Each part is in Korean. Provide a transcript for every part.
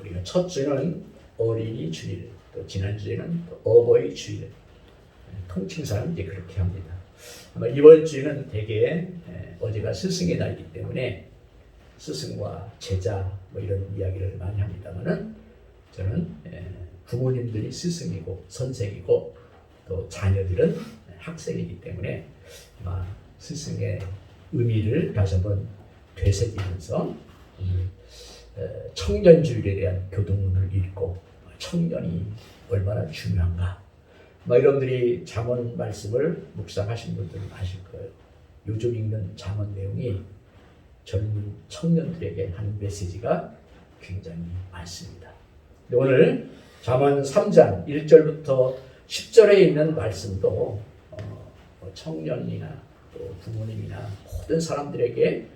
우리가 첫 주는 어린이 주일, 또 지난주에는 또 어버이 주일, 통칭사는 이제 그렇게 합니다. 아마 이번 주는 대개 어제가 스승의 날이기 때문에 스승과 제자 뭐 이런 이야기를 많이 합니다만은 저는 부모님들이 스승이고 선생이고 또 자녀들은 학생이기 때문에 아마 스승의 의미를 다시 한번 되새기면서 청년주일에 대한 교동문을 읽고 청년이 얼마나 중요한가, 여러분들이 잠언 말씀을 묵상하신 분들은 아실 거예요. 요즘 읽는 잠언 내용이 젊은 청년들에게 하는 메시지가 굉장히 많습니다. 오늘 잠언 3장 1절부터 10절에 있는 말씀도 청년이나 또 부모님이나 모든 사람들에게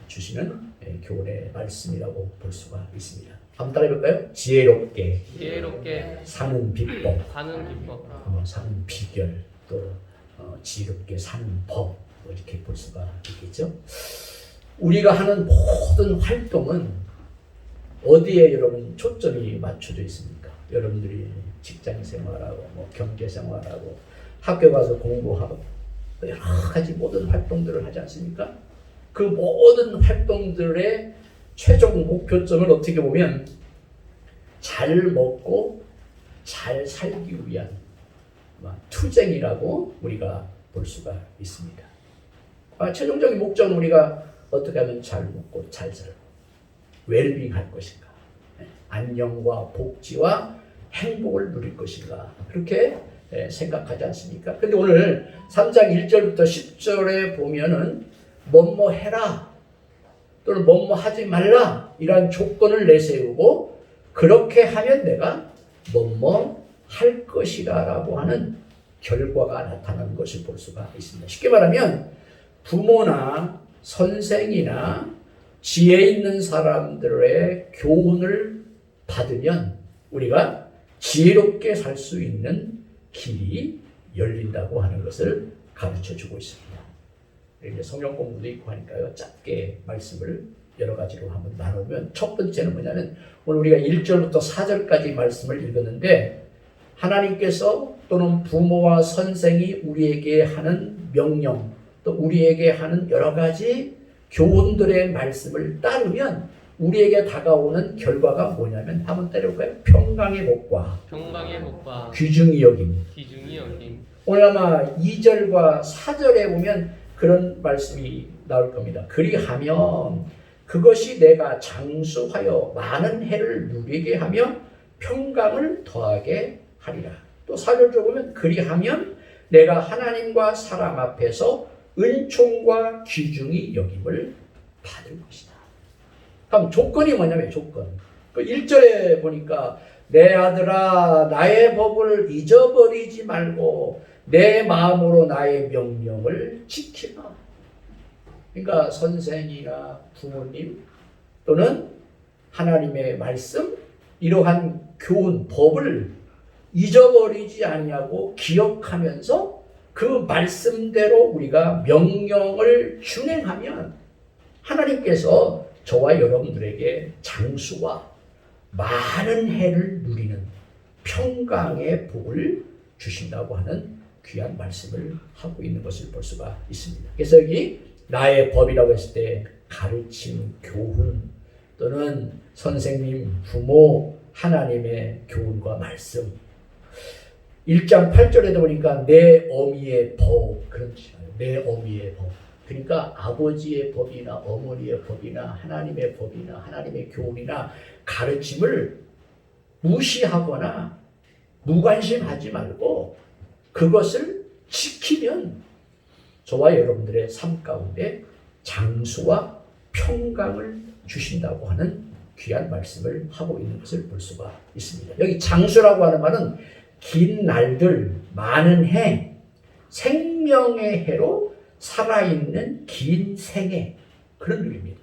주시는 교훈의 말씀이라고 볼 수가 있습니다. 한번 따라해볼까요? 지혜롭게 사는 비법, 사는 비결, 또 지혜롭게 사는 법, 이렇게 볼 수가 있겠죠. 우리가 하는 모든 활동은 어디에 여러분 초점이 맞춰져 있습니까? 여러분들이 직장 생활하고 경제 생활하고 학교 가서 공부하고 여러 가지 모든 활동들을 하지 않습니까? 그 모든 활동들의 최종 목표점을 어떻게 보면 잘 먹고 잘 살기 위한 투쟁이라고 우리가 볼 수가 있습니다. 최종적인 목적은 우리가 어떻게 하면 잘 먹고 잘 살고 웰빙 할 것인가, 안녕과 복지와 행복을 누릴 것인가, 그렇게 생각하지 않습니까? 근데 오늘 3장 1절부터 10절에 보면은 뭐뭐 해라 또는 뭐뭐 하지 말라 이런 조건을 내세우고 그렇게 하면 내가 뭐뭐 할 것이다 라고 하는 결과가 나타나는 것을 볼 수가 있습니다. 쉽게 말하면 부모나 선생이나 지혜 있는 사람들의 교훈을 받으면 우리가 지혜롭게 살 수 있는 길이 열린다고 하는 것을 가르쳐 주고 있습니다. 이제 성경 공부도 있고 하니까요, 짧게 말씀을 여러 가지로 한번 나누면, 첫 번째는 뭐냐면 오늘 우리가 1절부터 4절까지 말씀을 읽었는데 하나님께서 또는 부모와 선생이 우리에게 하는 명령, 또 우리에게 하는 여러 가지 교훈들의 말씀을 따르면 우리에게 다가오는 결과가 뭐냐면, 한번 때려볼까요? 평강의 복과 귀중히 여김. 오늘 아마 2절과 4절에 보면 그런 말씀이 나올 겁니다. 그리하면 그것이 내가 장수하여 많은 해를 누리게 하며 평강을 더하게 하리라. 또 4절 보면 그리하면 내가 하나님과 사람 앞에서 은총과 귀중히 여김을 받을 것이다. 그럼 조건이 뭐냐면 조건. 그 1절에 보니까 내 아들아 나의 법을 잊어버리지 말고 내 마음으로 나의 명령을 지키라. 그러니까 선생이나 부모님 또는 하나님의 말씀, 이러한 교훈, 법을 잊어버리지 않냐고 기억하면서 그 말씀대로 우리가 명령을 준행하면 하나님께서 저와 여러분들에게 장수와 많은 해를 누리는 평강의 복을 주신다고 하는 귀한 말씀을 하고 있는 것을 볼 수가 있습니다. 그래서 여기 나의 법이라고 했을 때 가르침, 교훈 또는 선생님, 부모, 하나님의 교훈과 말씀. 1장 8절에도 보니까 내 어미의 법, 그런 뜻이에요. 내 어미의 법. 그러니까 아버지의 법이나 어머니의 법이나 하나님의 법이나 하나님의 교훈이나 가르침을 무시하거나 무관심하지 말고 그것을 지키면 저와 여러분들의 삶 가운데 장수와 평강을 주신다고 하는 귀한 말씀을 하고 있는 것을 볼 수가 있습니다. 여기 장수라고 하는 말은 긴 날들, 많은 해, 생명의 해로 살아있는 긴 생애, 그런 의미입니다.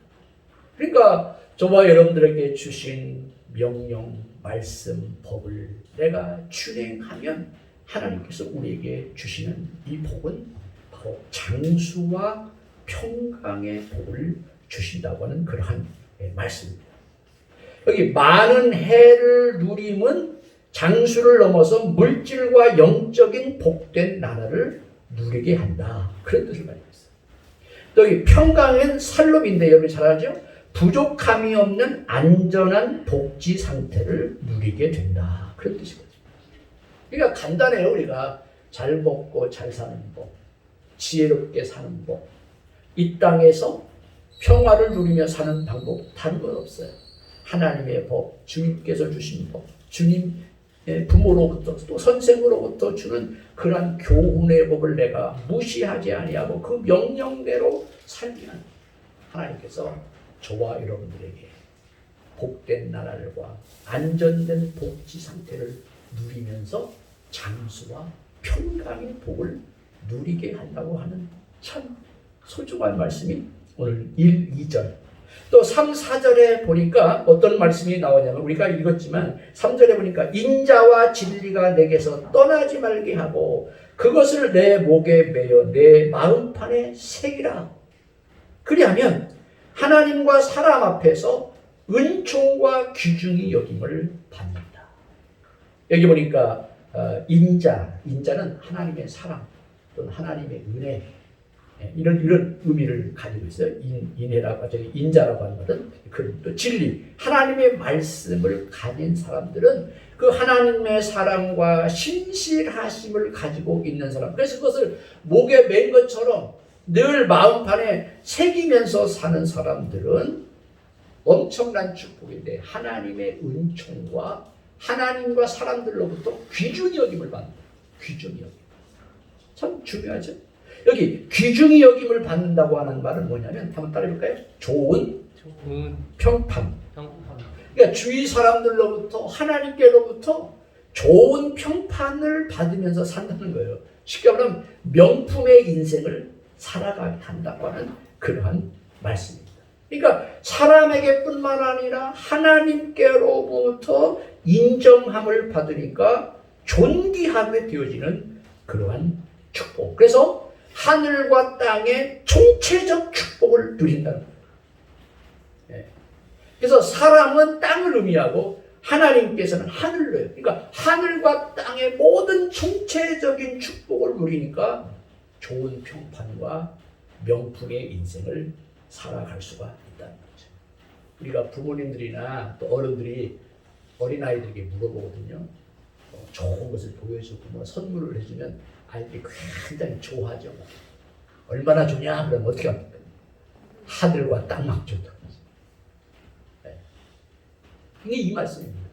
그러니까 저와 여러분들에게 주신 명령, 말씀, 법을 내가 준행하면 하나님께서 우리에게 주시는 이 복은 바로 장수와 평강의 복을 주신다고 하는 그러한 말씀입니다. 여기 많은 해를 누림은 장수를 넘어서 물질과 영적인 복된 나라를 누리게 한다. 그런 뜻을 말하고 있어요. 또 여기 평강은 살롬인데 여러분 잘 알죠? 부족함이 없는 안전한 복지 상태를 누리게 된다. 그런 뜻이거든요. 그러니까 간단해요. 우리가 잘 먹고 잘 사는 법, 지혜롭게 사는 법, 이 땅에서 평화를 누리며 사는 방법 다른 건 없어요. 하나님의 법, 주님께서 주신 법, 주님 부모로부터 또 선생으로부터 주는 그러한 교훈의 법을 내가 무시하지 아니하고 그 명령대로 살면 하나님께서 저와 여러분들에게 복된 나라들과 안전된 복지 상태를 누리면서 장수와 평강의 복을 누리게 한다고 하는 참 소중한 말씀이 오늘 1, 2절 또 3, 4절에 보니까 어떤 말씀이 나오냐면 우리가 읽었지만 3절에 보니까 인자와 진리가 내게서 떠나지 말게 하고 그것을 내 목에 매어 내 마음판에 새기라. 그리하면 하나님과 사람 앞에서 은총과 귀중히 여김을 받는다. 여기 보니까 인자는 하나님의 사랑 또는 하나님의 은혜 이런 의미를 가지고 있어요. 인자라고 하는 것은 또 진리, 하나님의 말씀을 가진 사람들은 그 하나님의 사랑과 신실하심을 가지고 있는 사람. 그래서 그것을 목에 맨 것처럼 늘 마음판에 새기면서 사는 사람들은 엄청난 축복인데 하나님의 은총과 하나님과 사람들로부터 귀중히 여김을 받는 거예요. 귀중히 여김. 참 중요하죠. 여기 귀중히 여김을 받는다고 하는 말은 뭐냐면 한번 따라해볼까요? 좋은 평판. 그러니까 주위 사람들로부터 하나님께로부터 좋은 평판을 받으면서 산다는 거예요. 쉽게 말하면 명품의 인생을 살아가게 한다고 하는 그러한 말씀입니다. 그러니까 사람에게뿐만 아니라 하나님께로부터 인정함을 받으니까 존귀하게 되어지는 그러한 축복. 그래서 하늘과 땅의 총체적 축복을 누린다는 거예요. 그래서 사람은 땅을 의미하고 하나님께서는 하늘로요. 그러니까 하늘과 땅의 모든 총체적인 축복을 누리니까 좋은 평판과 명품의 인생을 살아갈 수가 있다는 거죠. 우리가 부모님들이나 또 어른들이 어린아이들에게 물어보거든요. 좋은 것을 보여주고 뭐 선물을 해주면 아이들이 굉장히 좋아하죠. 얼마나 좋냐? 그러면 어떻게 합니까? 하늘과 땅만 좋다. 이게 이 말씀입니다.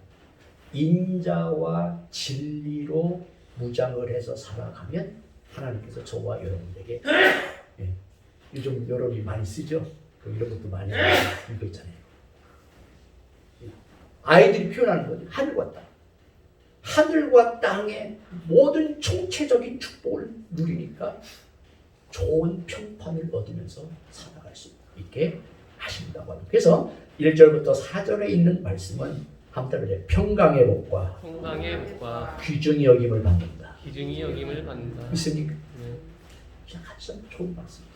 인자와 진리로 무장을 해서 살아가면 하나님께서 저와 여러분에게 요즘 여러분이 많이 쓰죠? 이런 것도 많이 읽고 있잖아요. 아이들이 표현하는 거죠. 하늘과 땅. 하늘과 땅의 모든 총체적인 축복을 누리니까 좋은 평판을 얻으면서 살아갈 수 있게 하신다고 합니다. 그래서 1절부터 4절에 있는 말씀은 한번 평강의 복과 귀중히 여김을 받는다. 있습니까? 아주 좋은 말씀이죠.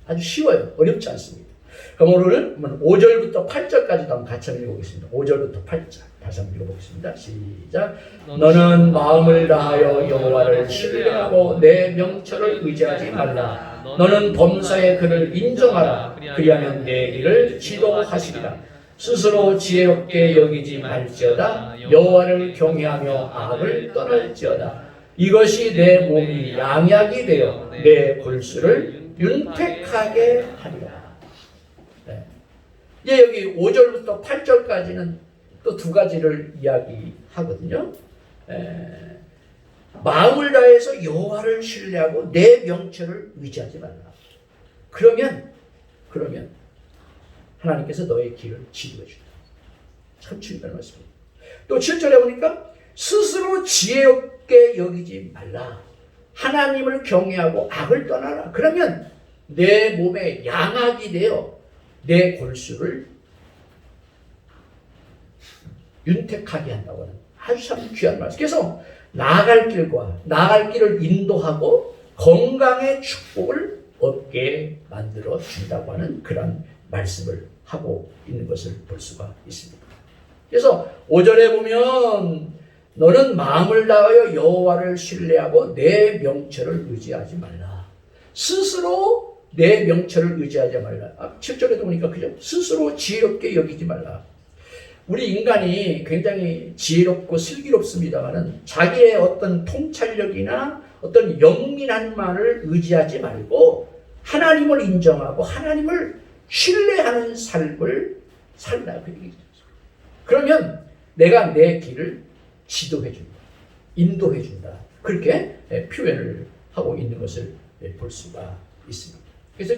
아주 쉬워요. 어렵지 않습니다. 그럼 오늘 5절부터 8절까지도 한번 같이 읽어보겠습니다. 5절부터 8절 다시 한번 읽어보겠습니다. 시작. 너는 마음을 다하여 여호와를 신뢰하고 내 명철을 의지하지 말라. 너는 범사의 그를 인정하라. 그리하면 내 길을 지도하시리라. 스스로 지혜롭게 여기지 말지어다. 여호와를 경외하며 악을 떠날지어다. 이것이 내 몸이 양약이 되어 내 골수를 윤택하게 하리라. 이제 여기 5절부터 8절까지는 또 두 가지를 이야기하거든요. 마음을 다해서 여호와를 신뢰하고 내 명철을 의지하지 말라. 그러면 하나님께서 너의 길을 지도해 준다. 참 중요한 말씀입니다. 또 7절에 보니까 스스로 지혜롭게 여기지 말라. 하나님을 경외하고 악을 떠나라. 그러면 내 몸에 양악이 되어 내 골수를 윤택하게 한다고 하는 아주 참 귀한 말씀. 그래서 나아갈 길을 인도하고 건강의 축복을 얻게 만들어 준다고 하는 그런 말씀을 하고 있는 것을 볼 수가 있습니다. 그래서 5절에 보면 너는 마음을 다하여 여호와를 신뢰하고 내 명철을 의지하지 말라. 스스로 내 명철을 의지하지 말라. 7절에도 보니까 그죠? 스스로 지혜롭게 여기지 말라. 우리 인간이 굉장히 지혜롭고 슬기롭습니다만은 자기의 어떤 통찰력이나 어떤 영민한 말을 의지하지 말고 하나님을 인정하고 하나님을 신뢰하는 삶을 살라. 그러면 내가 내 길을 지도해준다. 인도해준다. 그렇게 표현을 하고 있는 것을 볼 수가 있습니다. 그래서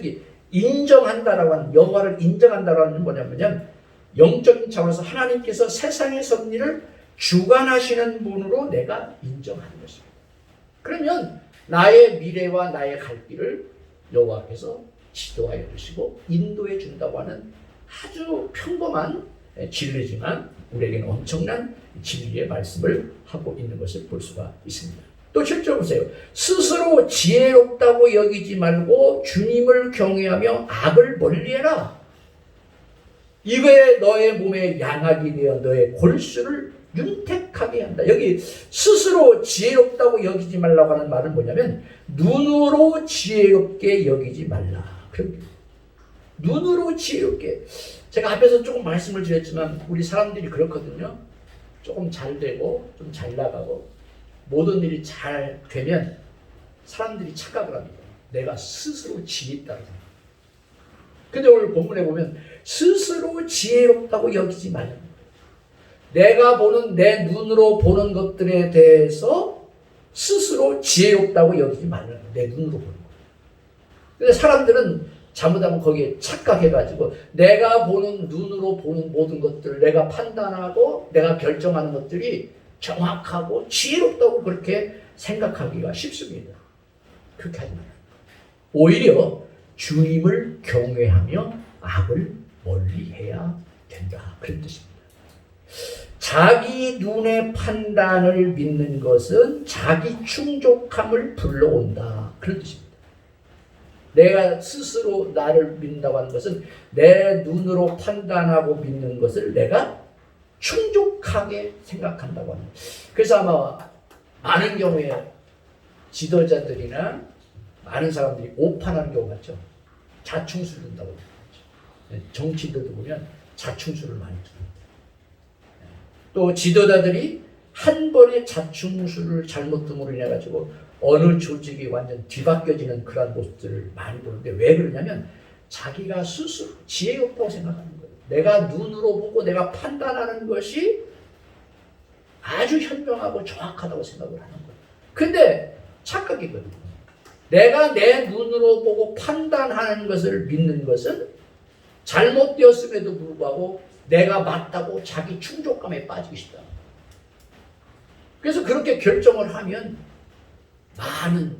인정한다라고 하는, 여호와를 인정한다라고 하는 뭐냐면 영적인 차원에서 하나님께서 세상의 섭리를 주관하시는 분으로 내가 인정하는 것입니다. 그러면 나의 미래와 나의 갈 길을 여호와께서 지도하여 주시고 인도해 준다고 하는 아주 평범한 진리지만 우리에게는 엄청난 진리의 말씀을 하고 있는 것을 볼 수가 있습니다. 또 7절 보세요. 스스로 지혜롭다고 여기지 말고 주님을 경외하며 악을 멀리해라. 이거에 너의 몸에 양악이 되어 너의 골수를 윤택하게 한다. 여기 스스로 지혜롭다고 여기지 말라고 하는 말은 뭐냐면 눈으로 지혜롭게 여기지 말라. 눈으로 지혜롭게. 제가 앞에서 조금 말씀을 드렸지만 우리 사람들이 그렇거든요. 조금 잘 되고 좀 잘 나가고 모든 일이 잘 되면 사람들이 착각을 합니다. 내가 스스로 지혜 있다고. 근데 오늘 본문에 보면 스스로 지혜롭다고 여기지 말라. 내가 보는 내 눈으로 보는 것들에 대해서 스스로 지혜롭다고 여기지 말라. 내 눈으로 보는 거. 근데 사람들은 잘못하면 거기에 착각해가지고 내가 보는 눈으로 보는 모든 것들을 내가 판단하고 내가 결정하는 것들이 정확하고 지혜롭다고 그렇게 생각하기가 쉽습니다. 그렇게 하지 말아요. 오히려 주님을 경외하며 악을 멀리해야 된다. 그런 뜻입니다. 자기 눈의 판단을 믿는 것은 자기 충족함을 불러온다. 그런 뜻입니다. 내가 스스로 나를 믿는다고 하는 것은 내 눈으로 판단하고 믿는 것을 내가 충족하게 생각한다고 합니다. 그래서 아마 많은 경우에 지도자들이나 많은 사람들이 오판하는 경우 같죠. 자충수를 둔다고 하죠. 정치인들도 보면 자충수를 많이 둡니다. 또 지도자들이 한 번에 자충수를 잘못 둠으로 인해 가지고 어느 조직이 완전 뒤바뀌어지는 그런 모습들을 많이 보는데 왜 그러냐면 자기가 스스로 지혜롭다고 생각하는 거예요. 내가 눈으로 보고 내가 판단하는 것이 아주 현명하고 정확하다고 생각을 하는 거예요. 근데 착각이거든요. 내가 내 눈으로 보고 판단하는 것을 믿는 것은 잘못되었음에도 불구하고 내가 맞다고 자기 충족감에 빠지기 쉽다. 그래서 그렇게 결정을 하면 많은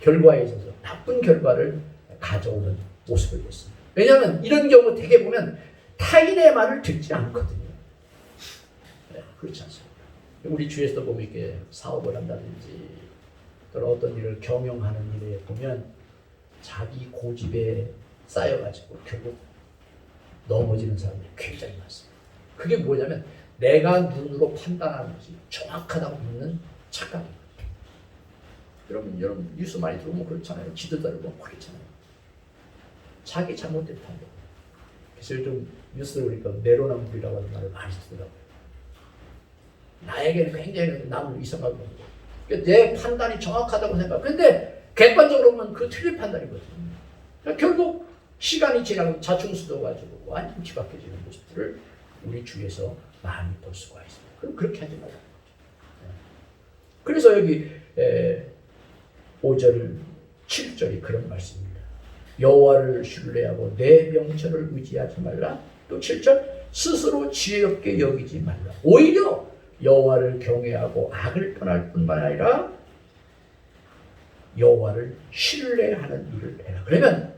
결과에 있어서 나쁜 결과를 가져오는 모습을 보습니다. 왜냐하면 이런 경우 되게 보면 타인의 말을 듣지 않거든요. 네, 그렇지 않습니다. 우리 주위에서 보면 이렇게 사업을 한다든지 또는 어떤 일을 경영하는 일에 보면 자기 고집에 쌓여가지고 결국 넘어지는 사람들이 굉장히 많습니다. 그게 뭐냐면 내가 눈으로 판단하는 것이 정확하다고 믿는 착각입니다. 여러분 뉴스 많이 들어보면 그렇잖아요. 지도자를 보면 그렇잖아요. 자기 잘못된 판단. 그래서 요즘 뉴스를 보니까 내로남불이라고 하는 말을 많이 쓰더라고요. 나에게는 굉장히 남을 이상하게 보는 거예요. 그러니까 내 판단이 정확하다고 생각. 근데 객관적으로 보면 그 틀린 판단이거든요. 그러니까 결국 시간이 지나면 자충수도 가지고 완전 뒤바뀌어지는 모습들을 우리 주위에서 많이 볼 수가 있습니다. 그럼 그렇게 하지 말라는 거죠. 그래서 여기 5절, 7절이 그런 말씀입니다. 여호와를 신뢰하고 내 명철을 의지하지 말라. 또 7절 스스로 지혜롭게 여기지 말라. 오히려 여호와를 경외하고 악을 떠날 뿐만 아니라 여호와를 신뢰하는 일을 해라. 그러면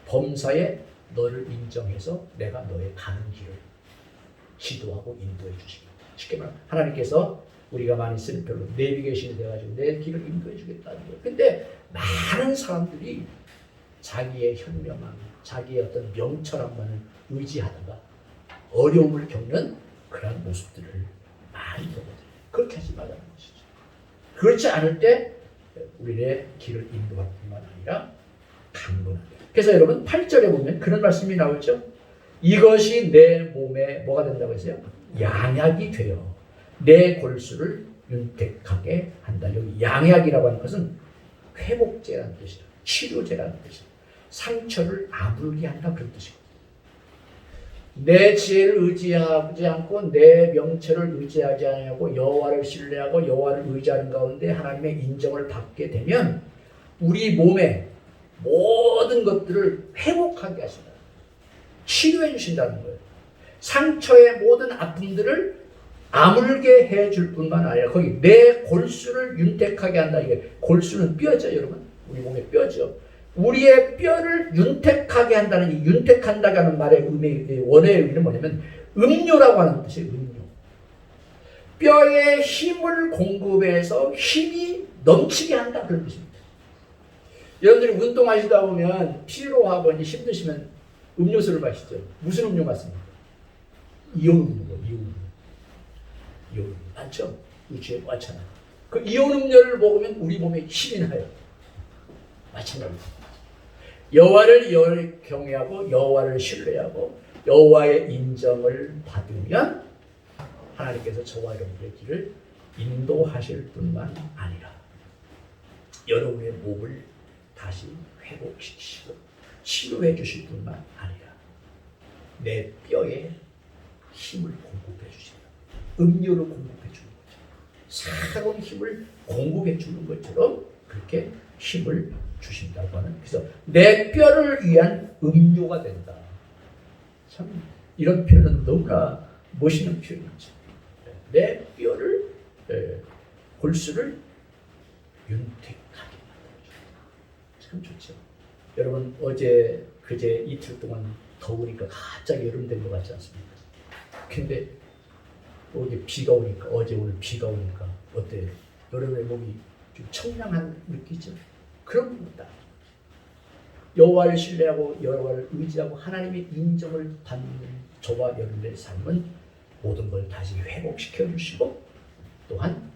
범사에 너를 인정해서 내가 너의 가는 길을 지도하고 인도해 주십니다. 쉽게 말하면 하나님께서 우리가 많이 쓰는 별로 내비게이션이 돼가지고 내 길을 인도해 주겠다는 거예요. 근데 많은 사람들이 자기의 현명함, 자기의 어떤 명철함만을 의지하다가 어려움을 겪는 그런 모습들을 많이 보거든요. 그렇게 하지 말라는 것이죠. 그렇지 않을 때 우리의 길을 인도할 뿐만 아니라 강건하게. 그래서 여러분 8절에 보면 그런 말씀이 나오죠. 이것이 내 몸에 뭐가 된다고 했어요? 양약이 되어 내 골수를 윤택하게 한다. 여기 양약이라고 하는 것은 회복제라는 뜻이다. 치료제라는 뜻이다. 상처를 아물게 한다 그런 뜻이거든요. 내 지혜를 의지하지 않고 내 명철을 의지하지 않고 여호와를 신뢰하고 여호와를 의지하는 가운데 하나님의 인정을 받게 되면 우리 몸의 모든 것들을 회복하게 하신다. 치료해 주신다는 거예요. 상처의 모든 아픔들을 아물게 해줄 뿐만 아니라 거기 내 골수를 윤택하게 한다. 이게 골수는 뼈죠, 여러분. 우리 몸의 뼈죠. 우리의 뼈를 윤택하게 한다는 이 윤택한다는 말의 의미, 원어의 의미는 뭐냐면 음료라고 하는 뜻이에요. 음료. 뼈에 힘을 공급해서 힘이 넘치게 한다 그런 뜻입니다. 여러분들이 운동하시다 보면 피로하고 힘드시면 음료수를 마시죠. 무슨 음료 맞습니까? 이온 음료, 이온 음료. 이온 음료 많죠? 우주에 많잖아요. 그 이온 음료를 먹으면 우리 몸에 힘이 나요. 마찬가지입니다. 여호와를 경외하고 여호와를 신뢰하고 여호와의 인정을 받으면 하나님께서 저와 여러분의 길을 인도하실 뿐만 아니라 여러분의 몸을 다시 회복시키시고 치료해 주실 뿐만 아니라 내 뼈에 힘을 공급해 주신다. 음료를 공급해 주는 거죠. 살아온 힘을 공급해 주는 것처럼 그렇게 힘을 주신다고 하는. 그래서 내 뼈를 위한 음료가 된다. 참 이런 표현은 너무나 멋있는 표현이죠. 내 뼈를 골수를 윤택하게 만들어준다. 참 좋죠. 여러분 어제 그제 이틀 동안 더우니까 갑자기 여름 된 것 같지 않습니까? 근데 어제 비가 오니까 어제 오늘 비가 오니까 어때요? 여러분의 몸이 좀 청량한 느끼죠? 그런 겁니다. 여호와를 신뢰하고 여호와를 의지하고 하나님의 인정을 받는 저와 여러분의 삶은 모든 걸 다시 회복시켜 주시고 또한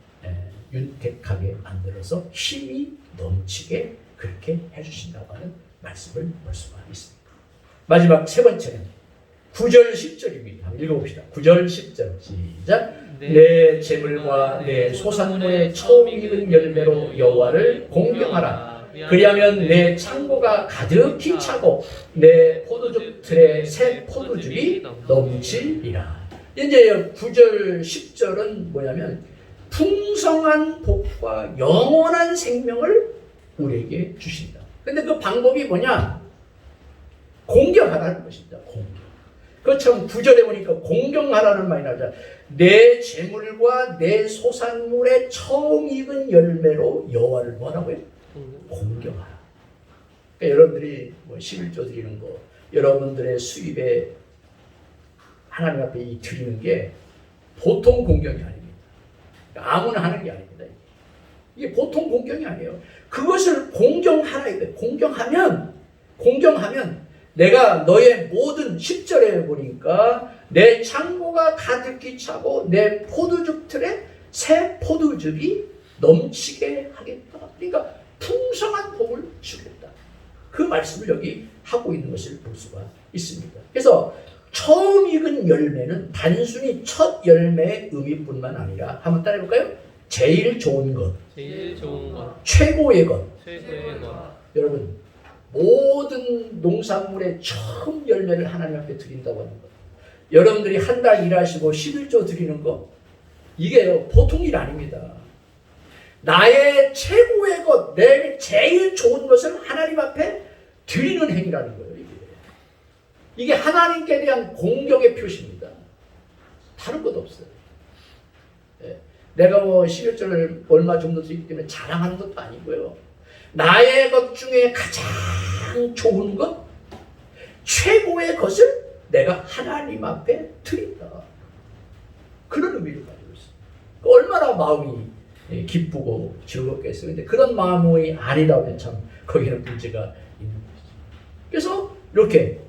윤택하게 만들어서 힘이 넘치게 그렇게 해주신다고 하는 말씀을 볼 수가 있습니다. 마지막 세 번째는 9절 10절입니다. 한번 읽어봅시다. 9절 10절 시작. 내 재물과 내 소산물의 처음 익은 열매로 여호와를 공경하라. 그리하면 내 창고가 가득히 차고 내 포도즙 틀에 새 포도즙이 넘치리라. 이제 9절 10절은 뭐냐면 풍성한 복과 영원한 생명을 우리에게 주신다. 근데 그 방법이 뭐냐? 공경하라는 것입니다. 공경. 그처럼 9절에 보니까 공경하라는 말이 나오죠. 내 재물과 내 소산물의 처음 익은 열매로 여호와를 뭐라고요? 공경하라. 그러니까 여러분들이 뭐 11조 드리는 거, 여러분들의 수입에 하나님 앞에 이 드리는 게 보통 공경이 아닙니다. 아무나 하는 게 아닙니다. 이게 보통 공경이 아니에요. 그것을 공경하라 이거예요. 공경하면 내가 너의 모든 10절에 보니까 내 창고가 가득히 차고 내 포도즙 틀에 새 포도즙이 넘치게 하겠다. 그러니까 풍성한 복을 주겠다. 그 말씀을 여기 하고 있는 것을 볼 수가 있습니다. 그래서 처음 익은 열매는 단순히 첫 열매의 의미뿐만 아니라 한번 따라해볼까요? 제일 좋은 것, 최고의 것. 여러분 모든 농산물의 처음 열매를 하나님 앞에 드린다고 하는 것. 여러분들이 한 달 일하시고 11조 드리는 거 이게 보통 일 아닙니다. 나의 최고의 것, 내 제일 좋은 것을 하나님 앞에 드리는 행위라는 거예요. 이게 하나님께 대한 공경의 표시입니다. 다른 것 없어요. 내가 뭐 11조를 얼마 정도 드리기 때문에 자랑하는 것도 아니고요. 나의 것 중에 가장 좋은 것, 최고의 것을 내가 하나님 앞에 드린다. 그런 의미를 가지고 있습니다. 얼마나 마음이 기쁘고 즐겁겠어요. 근데 그런 마음이 아니라면 참 거기는 문제가 있는 거죠. 그래서 이렇게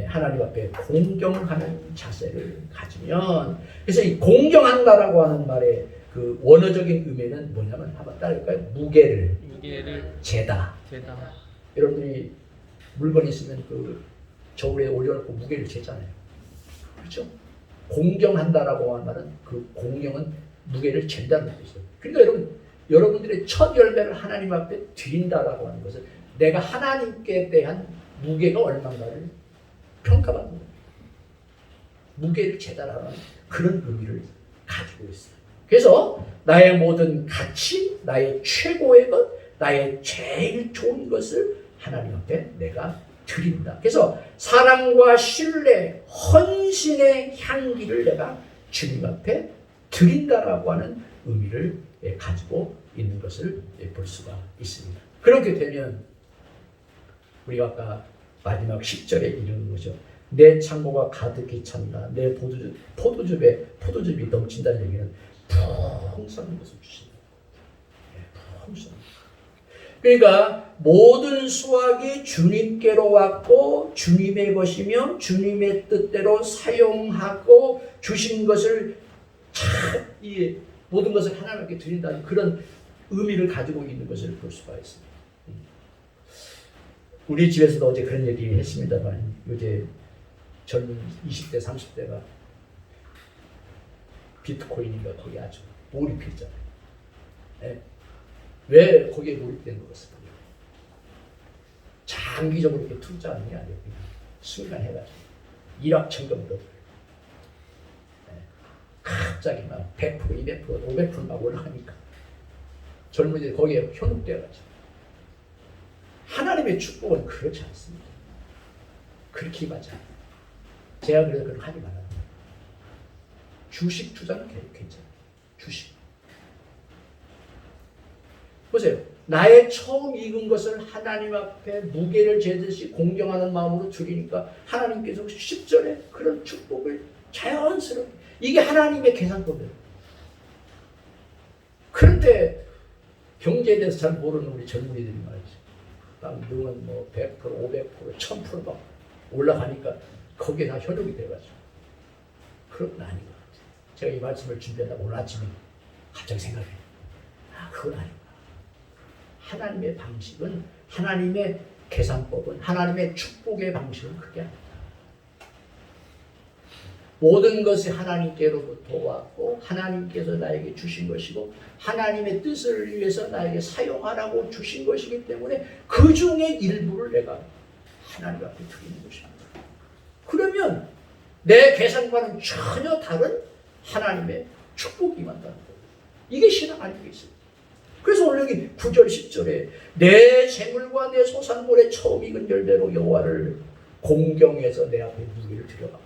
하나님 앞에 공경하는 자세를 가지면, 그래서 이 공경한다라고 하는 말의 그 원어적인 의미는 뭐냐면 한번 따라할까요? 무게를 재다. 여러분들이 물건 있으면 그 저울에 올려놓고 무게를 재잖아요. 그렇죠? 공경한다라고 하는 말은 그 공경은 무게를 잰다는 뜻이에요. 그러니까 여러분들의 첫 열매를 하나님 앞에 드린다라고 하는 것은 내가 하나님께 대한 무게가 얼마인가를 평가받는 거예요. 무게를 재다라는 그런 의미를 가지고 있어요. 그래서 나의 모든 가치, 나의 최고의 것, 나의 제일 좋은 것을 하나님 앞에 내가 드린다. 그래서 사랑과 신뢰, 헌신의 향기를 내가 주님 앞에 드린다라고 하는 의미를 가지고 있는 것을 볼 수가 있습니다. 그렇게 되면 우리가 아까 마지막 10절에 이르는 거죠. 내 창고가 가득히 찬다. 내 포도즙이 넘친다는 얘기는 풍성한 것을 주신다. 풍성. 그러니까 모든 수확이 주님께로 왔고 주님의 것이며 주님의 뜻대로 사용하고 주신 것을 이 모든 것을 하나님께 드린다는 그런 의미를 가지고 있는 것을 볼 수가 있습니다. 우리 집에서도 어제 그런 얘기 했습니다만 요새 젊은 20대, 30대가 비트코인인가 거기 아주 몰입했잖아요. 네. 왜 거기에 몰입된 것 같습니까? 장기적으로 이렇게 투자하는 게 아니고 그냥 순간 해가지고 일확천금으로 갑자기 막 100%, 200%, 500%막 올라가니까 젊은이들이 거기에 현혹되어가지고 하나님의 축복은 그렇지 않습니다. 그렇게 임하지 않아요. 제가 그래서 그런 거 하지 말아요. 주식 투자는 괜찮아요. 주식. 보세요. 나의 처음 익은 것을 하나님 앞에 무게를 재듯이 공경하는 마음으로 드리니까 하나님께서 10절에 그런 축복을 자연스럽게, 이게 하나님의 계산법이에요. 그런데 경제에 대해서 잘 모르는 우리 젊은이들이 말이죠. 너는 뭐 100%, 500%, 1000% 막 올라가니까 거기에 다 현혹이 돼가지고. 그런 건 아닌 것 같아요. 제가 이 말씀을 준비하다가 오늘 아침에 갑자기 생각해요. 그건 아니구나. 하나님의 방식은, 하나님의 계산법은, 하나님의 축복의 방식은 그게 아니다. 모든 것이 하나님께로부터 왔고 하나님께서 나에게 주신 것이고 하나님의 뜻을 위해서 나에게 사용하라고 주신 것이기 때문에 그 중에 일부를 내가 하나님 앞에 드리는 것입니다. 그러면 내 계산과는 전혀 다른 하나님의 축복이 임한다는 거예요. 이게 신앙 아니겠어요? 그래서 오늘 여기 9절 10절에 내 재물과 내 소산물의 처음 익은 열매로 여호와를 공경해서 내 앞에 무게를 드려가.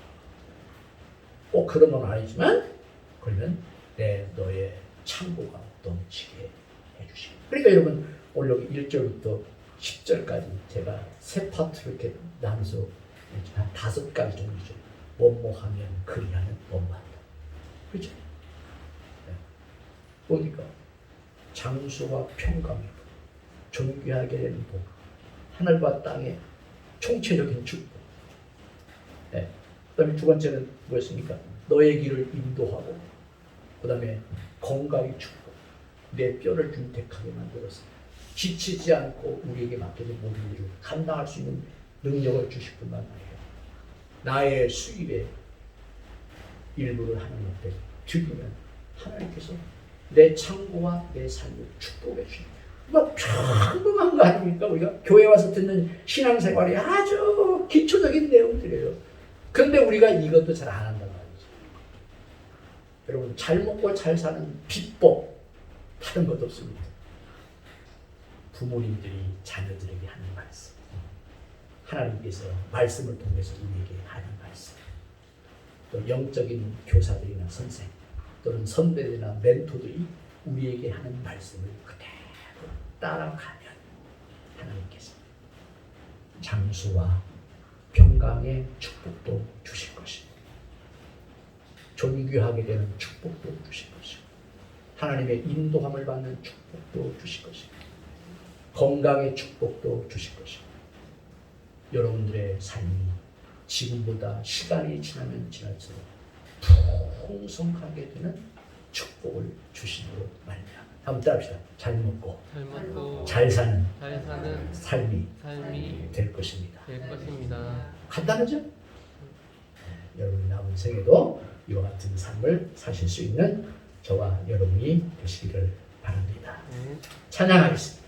꼭 그런 건 아니지만 그러면 너의 창고가 넘치게 해주시고. 그러니까 여러분 오늘 여기 1절부터 10절까지 제가 세 파트로 이렇게 나눠서 한 5가지 정도죠. 뭐뭐하면 그리하면 뭐뭐한다. 그렇죠? 네. 보니까 장수와 평강이 존귀하게 되는 복, 하늘과 땅의 총체적인 축복. 네. 그 다음에 두 번째는 뭐였습니까? 너의 길을 인도하고, 그 다음에 건강의 축복, 내 뼈를 윤택하게 만들어서 지치지 않고 우리에게 맡겨진 모든 일을 감당할 수 있는 능력을 주실 뿐만 아니라 나의 수입의 일부를 하나님 앞에 드리면 하나님께서 내 창고와 내 삶을 축복해 주십니다. 뭐 평범한 거 아닙니까? 우리가 교회 와서 듣는 신앙생활이 아주 기초적인 내용들이에요. 그런데 우리가 이것도 잘 안 한단 말이죠. 여러분 잘 먹고 잘 사는 비법 다른 것도 없습니다. 부모님들이 자녀들에게 하는 말씀, 하나님께서 말씀을 통해서 우리에게 하는 말씀, 또 영적인 교사들이나 선생 또는 선배들이나 멘토들이 우리에게 하는 말씀을 그대로 따라가면 하나님께서 장수와 평강의 축복도 주실 것입니다. 존귀하게 되는 축복도 주실 것이고 하나님의 인도함을 받는 축복도 주실 것이고 건강의 축복도 주실 것이고 여러분들의 삶이 지금보다 시간이 지나면 지날수록 풍성하게 되는 축복을 주심으로 말미암아. 한번 따라합시다. 잘 먹고 잘 먹고 잘 사는 잘 사는 삶이 삶이 될 것입니다. 될 것입니다. 간단하죠? 여러분 남은 생에도 이와 같은 삶을 사실 수 있는 저와 여러분이 되시기를 바랍니다. 네. 찬양하겠습니다.